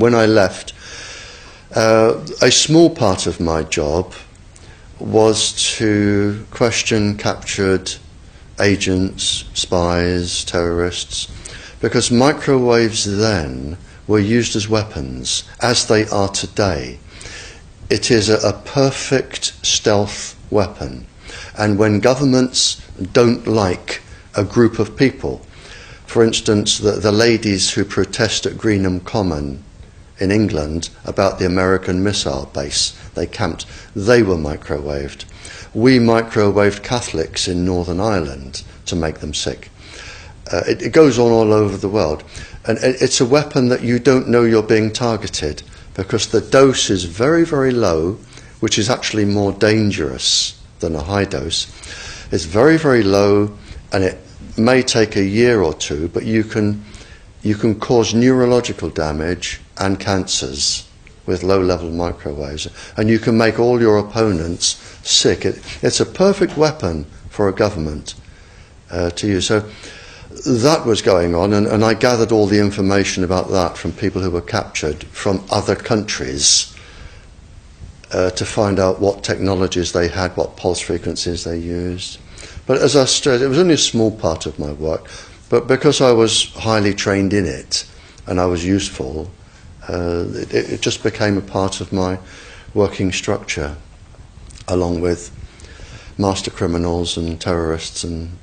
when I left, a small part of my job was to question captured agents, spies, terrorists, because microwaves then were used as weapons, as they are today. It is a perfect stealth weapon, and when governments don't like a group of people, for instance, the ladies who protest at Greenham Common in England about the American missile base they camped, they were microwaved. We microwaved Catholics in Northern Ireland to make them sick. It goes on all over the world. And it's a weapon that you don't know you're being targeted, because the dose is very, very low, which is actually more dangerous than a high dose. It's very, very low, and it may take a year or two, but you can cause neurological damage and cancers with low-level microwaves, and you can make all your opponents sick. It's a perfect weapon for a government to use. So that was going on, and I gathered all the information about that from people who were captured from other countries to find out what technologies they had, what pulse frequencies they used. But as I said, it was only a small part of my work, but because I was highly trained in it and I was useful, it just became a part of my working structure, along with master criminals and terrorists and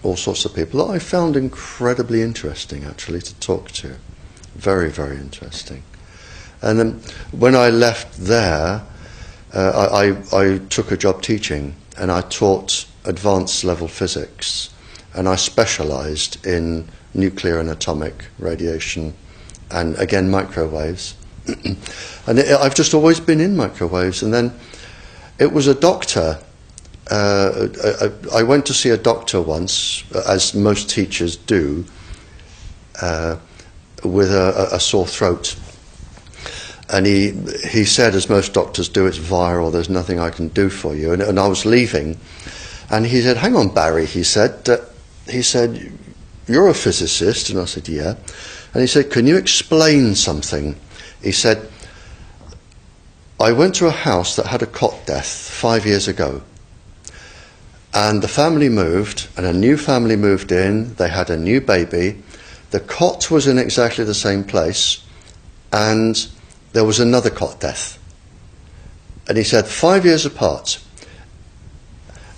all sorts of people that I found incredibly interesting, actually, to talk to. Very, very interesting. And then when I left there, I took a job teaching, and I taught advanced level physics, and I specialized in nuclear and atomic radiation, and again microwaves. And I've just always been in microwaves. And then it was a doctor. I went to see a doctor once, as most teachers do, with a sore throat. And he said, as most doctors do, it's viral, there's nothing I can do for you. And I was leaving, and he said, hang on, Barry, he said, you're a physicist? And I said, yeah. And he said, can you explain something? He said, I went to a house that had a cot death 5 years ago. And the family moved, and a new family moved in. They had a new baby. The cot was in exactly the same place, and there was another cot death. And he said, 5 years apart.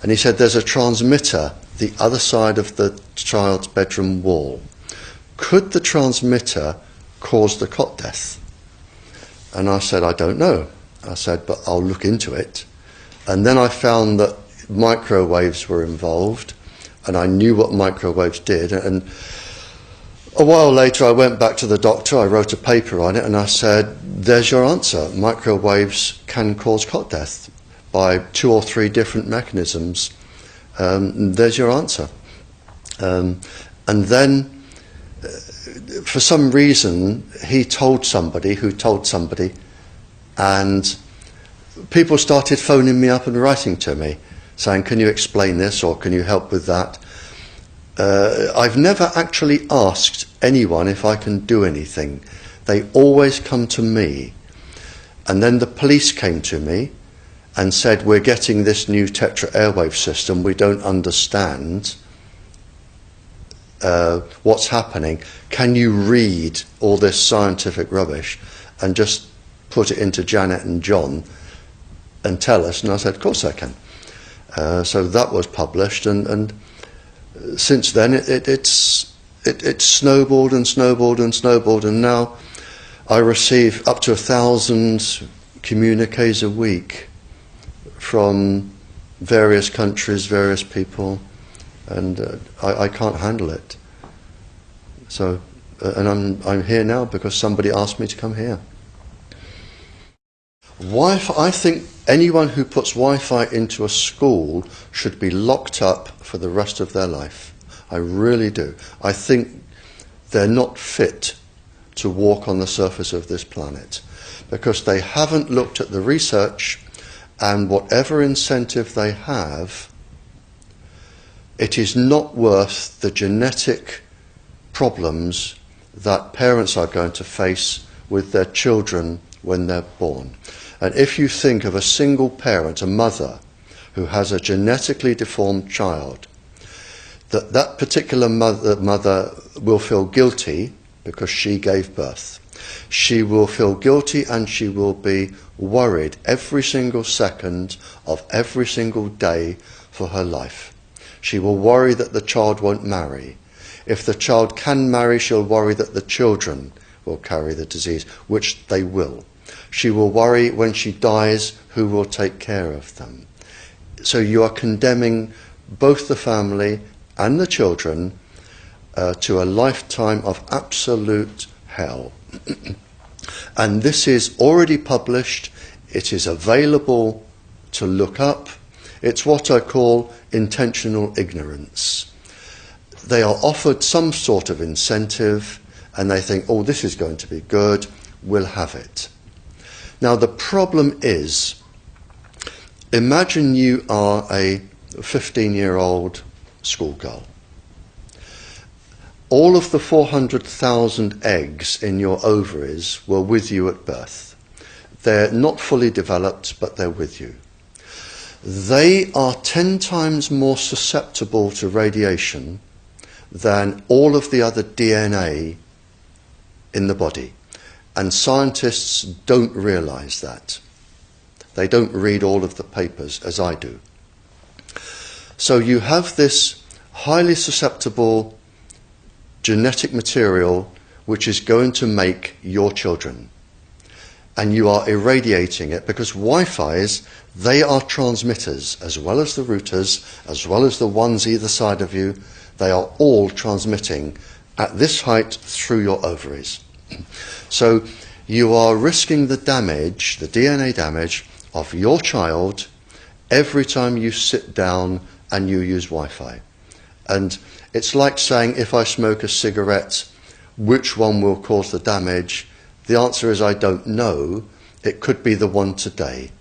And he said, there's a transmitter the other side of the child's bedroom wall. Could the transmitter cause the cot death? And I said, I don't know. I said, but I'll look into it. And then I found that microwaves were involved, and I knew what microwaves did. And a while later I went back to the doctor, I wrote a paper on it, and I said, there's your answer. Microwaves can cause cot death by 2 or 3 different mechanisms. There's your answer. And then for some reason he told somebody who told somebody, and people started phoning me up and writing to me saying, can you explain this, or can you help with that? I've never actually asked anyone if I can do anything. They always come to me. And then the police came to me and said, we're getting this new Tetra airwave system, we don't understand what's happening. Can you read all this scientific rubbish and just put it into Janet and John and tell us? And I said, of course I can. So that was published, and since then it's snowballed and snowballed and snowballed, and now I receive up to 1,000 communiques a week from various countries, various people, and I can't handle it. So, and I'm here now because somebody asked me to come here. Wi-Fi, I think anyone who puts Wi-Fi into a school should be locked up for the rest of their life. I really do. I think they're not fit to walk on the surface of this planet because they haven't looked at the research, and whatever incentive they have, it is not worth the genetic problems that parents are going to face with their children when they're born. And if you think of a single parent, a mother, who has a genetically deformed child, that particular mother will feel guilty because she gave birth. She will feel guilty and she will be worried every single second of every single day for her life. She will worry that the child won't marry. If the child can marry, she'll worry that the children will carry the disease, which they will. She will worry when she dies who will take care of them. So you are condemning both the family and the children to a lifetime of absolute hell. And this is already published. It is available to look up. It's what I call intentional ignorance. They are offered some sort of incentive and they think, oh, this is going to be good, we'll have it. Now the problem is, imagine you are a 15-year-old schoolgirl. All of the 400,000 eggs in your ovaries were with you at birth. They're not fully developed, but they're with you. They are 10 times more susceptible to radiation than all of the other DNA in the body. And scientists don't realize that. They don't read all of the papers as I do. So you have this highly susceptible genetic material which is going to make your children. And you are irradiating it because Wi-Fis, they are transmitters as well as the routers, as well as the ones either side of you. They are all transmitting at this height through your ovaries. So you are risking the damage, the DNA damage of your child every time you sit down and you use Wi-Fi. And it's like saying, if I smoke a cigarette, which one will cause the damage? The answer is I don't know. It could be the one today.